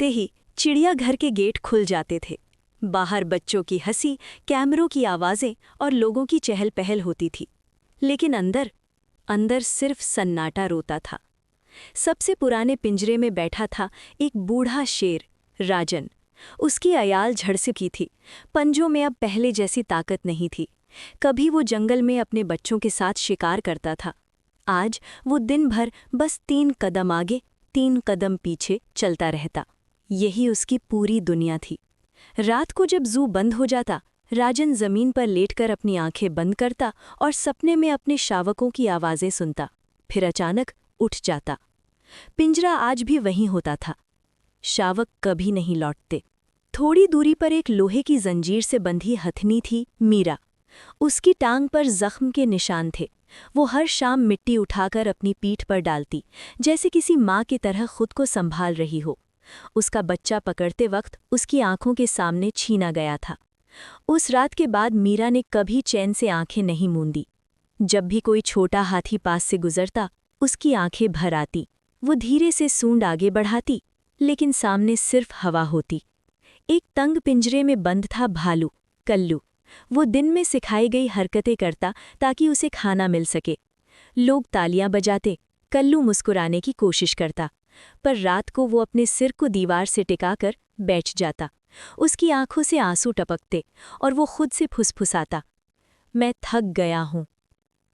खुलते ही चिड़ियाघर के गेट खुल जाते थे। बाहर बच्चों की हंसी, कैमरों की आवाज़ें और लोगों की चहल पहल होती थी। लेकिन अंदर अंदर सिर्फ सन्नाटा रोता था। सबसे पुराने पिंजरे में बैठा था एक बूढ़ा शेर, राजन। उसकी अयाल झड़ चुकी थी। पंजों में अब पहले जैसी ताकत नहीं थी। कभी वो जंगल में अपने बच्चों के साथ शिकार करता था। आज वो दिन भर बस 3 कदम आगे 3 कदम पीछे चलता रहता। यही उसकी पूरी दुनिया थी। रात को जब जू बंद हो जाता, राजन जमीन पर लेटकर अपनी आंखें बंद करता और सपने में अपने शावकों की आवाज़ें सुनता। फिर अचानक उठ जाता। पिंजरा आज भी वहीं होता था। शावक कभी नहीं लौटते। थोड़ी दूरी पर एक लोहे की जंजीर से बंधी हथनी थी, मीरा। उसकी टांग पर जख्म के निशान थे। वो हर शाम मिट्टी उठाकर अपनी पीठ पर डालती, जैसे किसी माँ की तरह खुद को संभाल रही हो। उसका बच्चा पकड़ते वक्त उसकी आंखों के सामने छीना गया था। उस रात के बाद मीरा ने कभी चैन से आंखें नहीं मूंदी। जब भी कोई छोटा हाथी पास से गुजरता, उसकी आंखें भर आती। वो धीरे से सूंड आगे बढ़ाती, लेकिन सामने सिर्फ हवा होती। एक तंग पिंजरे में बंद था भालू, कल्लू। वो दिन में सिखाई गई हरकतें करता ताकि उसे खाना मिल सके। लोग तालियां बजाते, कल्लू मुस्कुराने की कोशिश करता, पर रात को वो अपने सिर को दीवार से टिकाकर बैठ जाता। उसकी आंखों से आंसू टपकते और वो खुद से फुसफुसाता, मैं थक गया हूँ।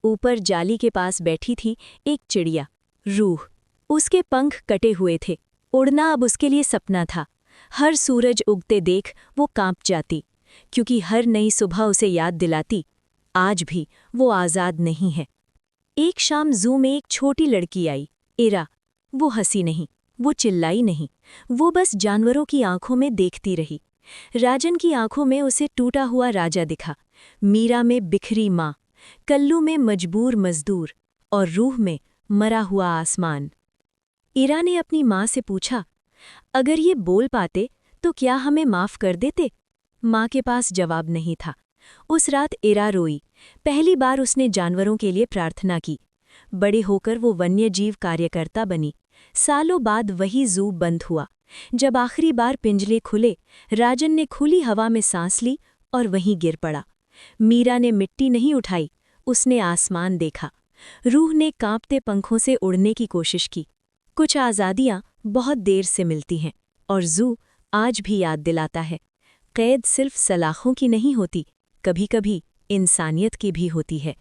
ऊपर जाली के पास बैठी थी एक चिड़िया, रूह। उसके पंख कटे हुए थे। उड़ना अब उसके लिए सपना था। हर सूरज उगते देख वो कांप जाती, क्योंकि हर नई सुबह उसे याद दिलाती, आज भी वो आज़ाद नहीं है। एक शाम जू में एक छोटी लड़की आई, इरा। वो हंसी नहीं, वो चिल्लाई नहीं, वो बस जानवरों की आंखों में देखती रही। राजन की आंखों में उसे टूटा हुआ राजा दिखा, मीरा में बिखरी माँ, कल्लू में मजबूर मजदूर और रूह में मरा हुआ आसमान। इरा ने अपनी माँ से पूछा, अगर ये बोल पाते तो क्या हमें माफ़ कर देते? माँ के पास जवाब नहीं था। उस रात इरा रोई। पहली बार उसने जानवरों के लिए प्रार्थना की। बड़े होकर वो वन्यजीव कार्यकर्ता बनी। सालों बाद वही जू बंद हुआ। जब आखिरी बार पिंजरे खुले, राजन ने खुली हवा में सांस ली और वहीं गिर पड़ा। मीरा ने मिट्टी नहीं उठाई, उसने आसमान देखा। रूह ने कांपते पंखों से उड़ने की कोशिश की। कुछ आज़ादियाँ बहुत देर से मिलती हैं, और जू आज भी याद दिलाता है, कैद सिर्फ सलाखों की नहीं होती, कभी-कभी इंसानियत की भी होती है।